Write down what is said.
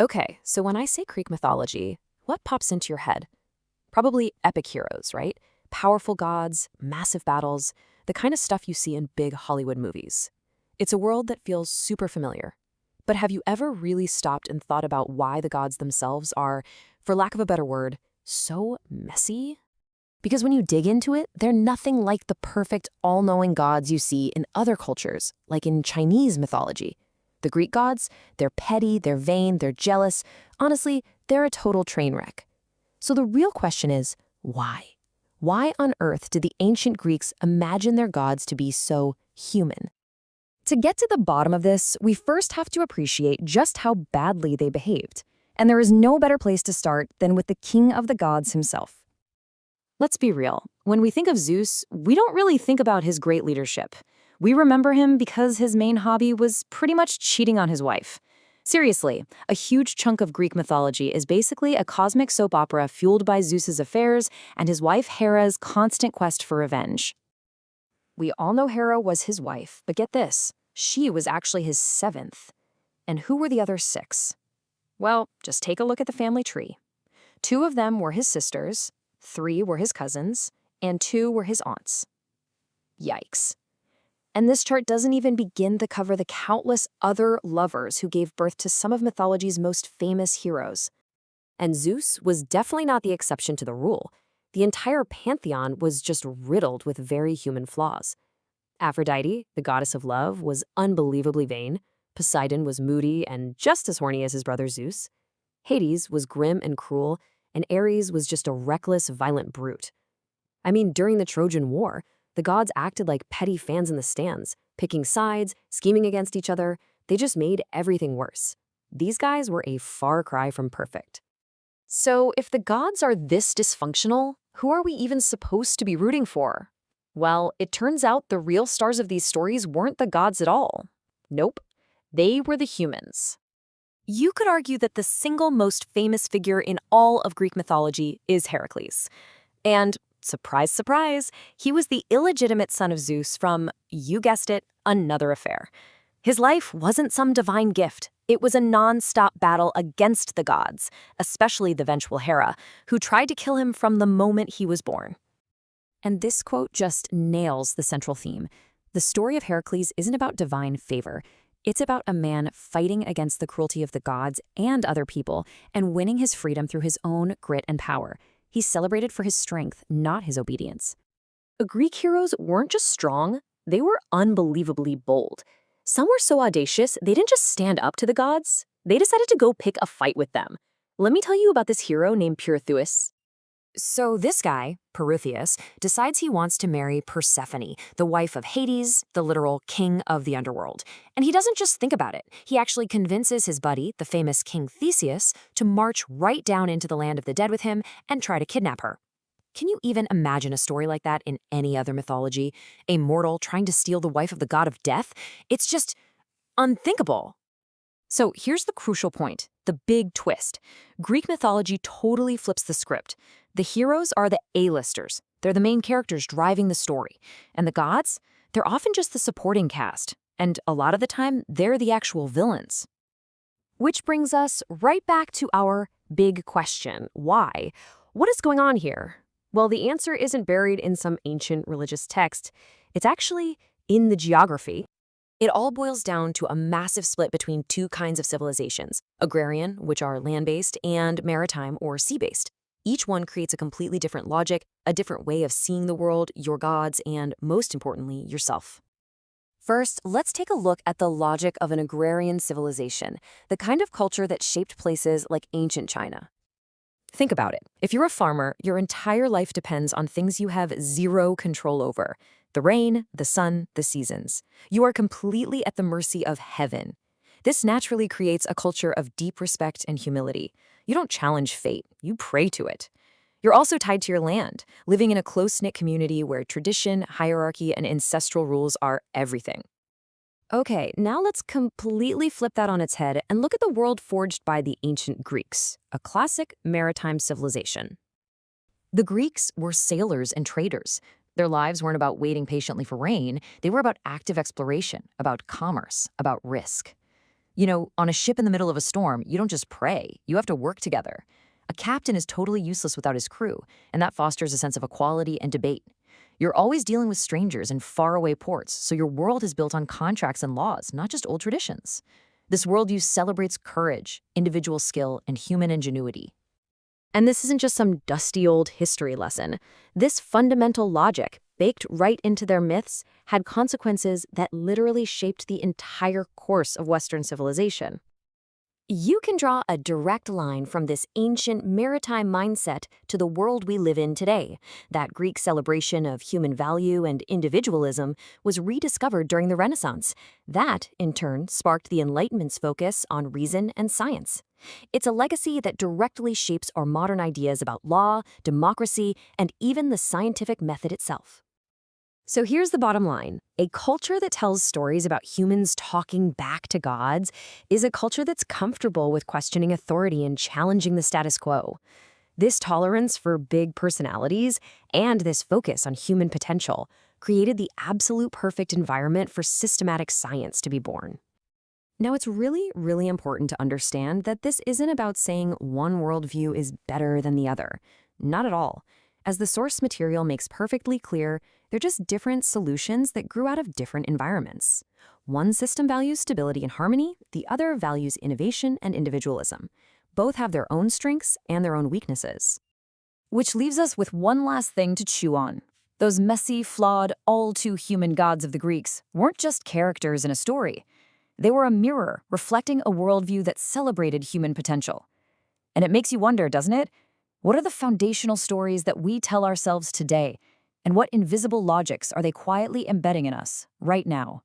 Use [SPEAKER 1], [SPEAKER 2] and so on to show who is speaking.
[SPEAKER 1] Okay, so when I say Greek mythology, what pops into your head? Probably epic heroes, right? Powerful gods, massive battles, the kind of stuff you see in big Hollywood movies. It's a world that feels super familiar. But have you ever really stopped and thought about why the gods themselves are, for lack of a better word, so messy? Because when you dig into it, they're nothing like the perfect, all knowing gods you see in other cultures, like in Chinese mythology. The Greek gods, they're petty, they're vain, they're jealous. Honestly, they're a total train wreck. So the real question is, why? Why on earth did the ancient Greeks imagine their gods to be so human? To get to the bottom of this, we first have to appreciate just how badly they behaved. And there is no better place to start than with the king of the gods himself. Let's be real. When we think of Zeus, we don't really think about his great leadership. We remember him because his main hobby was pretty much cheating on his wife. Seriously, a huge chunk of Greek mythology is basically a cosmic soap opera fueled by Zeus's affairs and his wife Hera's constant quest for revenge. We all know Hera was his wife, but get this, she was actually his seventh. And who were the other six? Well, just take a look at the family tree. Two of them were his sisters, three were his cousins, and two were his aunts. Yikes. And this chart doesn't even begin to cover the countless other lovers who gave birth to some of mythology's most famous heroes. And Zeus was definitely not the exception to the rule. The entire pantheon was just riddled with very human flaws. Aphrodite, the goddess of love, was unbelievably vain. Poseidon was moody and just as horny as his brother Zeus. Hades was grim and cruel, and Ares was just a reckless, violent brute. I mean, during the Trojan War, the gods acted like petty fans in the stands, picking sides, scheming against each other. They just made everything worse. These guys were a far cry from perfect. So if the gods are this dysfunctional, who are we even supposed to be rooting for? Well, it turns out the real stars of these stories weren't the gods at all. Nope, they were the humans. You could argue that the single most famous figure in all of Greek mythology is Heracles. And surprise, surprise, he was the illegitimate son of Zeus from, you guessed it, another affair. His life wasn't some divine gift. It was a non-stop battle against the gods, especially the vengeful Hera, who tried to kill him from the moment he was born. And this quote just nails the central theme. The story of Heracles isn't about divine favor. It's about a man fighting against the cruelty of the gods and other people and winning his freedom through his own grit and power. He's celebrated for his strength, not his obedience. The Greek heroes weren't just strong, they were unbelievably bold. Some were so audacious, they didn't just stand up to the gods, they decided to go pick a fight with them. Let me tell you about this hero named Pirithous. So this guy, Pirithous, decides he wants to marry Persephone, the wife of Hades, the literal king of the underworld. And he doesn't just think about it. He actually convinces his buddy, the famous King Theseus, to march right down into the land of the dead with him and try to kidnap her. Can you even imagine a story like that in any other mythology? A mortal trying to steal the wife of the god of death? It's just unthinkable. So here's the crucial point, the big twist. Greek mythology totally flips the script. The heroes are the A-listers. They're the main characters driving the story. And the gods? They're often just the supporting cast. And a lot of the time, they're the actual villains. Which brings us right back to our big question. Why? What is going on here? Well, the answer isn't buried in some ancient religious text. It's actually in the geography. It all boils down to a massive split between two kinds of civilizations, agrarian, which are land-based, and maritime or sea-based. Each one creates a completely different logic, a different way of seeing the world, your gods, and most importantly, yourself. First, let's take a look at the logic of an agrarian civilization, the kind of culture that shaped places like ancient China. Think about it. If you're a farmer, your entire life depends on things you have zero control over. The rain, the sun, the seasons. You are completely at the mercy of heaven. This naturally creates a culture of deep respect and humility. You don't challenge fate, you pray to it. You're also tied to your land, living in a close-knit community where tradition, hierarchy, and ancestral rules are everything. Okay, now let's completely flip that on its head and look at the world forged by the ancient Greeks, a classic maritime civilization. The Greeks were sailors and traders. Their lives weren't about waiting patiently for rain, they were about active exploration, about commerce, about risk. On a ship in the middle of a storm, you don't just pray, you have to work together. A captain is totally useless without his crew, and that fosters a sense of equality and debate. You're always dealing with strangers in faraway ports, so your world is built on contracts and laws, not just old traditions. This worldview celebrates courage, individual skill, and human ingenuity. And this isn't just some dusty old history lesson. This fundamental logic, baked right into their myths, had consequences that literally shaped the entire course of Western civilization. You can draw a direct line from this ancient maritime mindset to the world we live in today. That Greek celebration of human value and individualism was rediscovered during the Renaissance. That, in turn, sparked the Enlightenment's focus on reason and science. It's a legacy that directly shapes our modern ideas about law, democracy, and even the scientific method itself. So here's the bottom line. A culture that tells stories about humans talking back to gods is a culture that's comfortable with questioning authority and challenging the status quo. This tolerance for big personalities and this focus on human potential created the absolute perfect environment for systematic science to be born. Now, it's really, really important to understand that this isn't about saying one worldview is better than the other. Not at all. As the source material makes perfectly clear, they're just different solutions that grew out of different environments. One system values stability and harmony, the other values innovation and individualism. Both have their own strengths and their own weaknesses. Which leaves us with one last thing to chew on. Those messy, flawed, all-too-human gods of the Greeks weren't just characters in a story. They were a mirror reflecting a worldview that celebrated human potential. And it makes you wonder, doesn't it? What are the foundational stories that we tell ourselves today? And what invisible logics are they quietly embedding in us right now?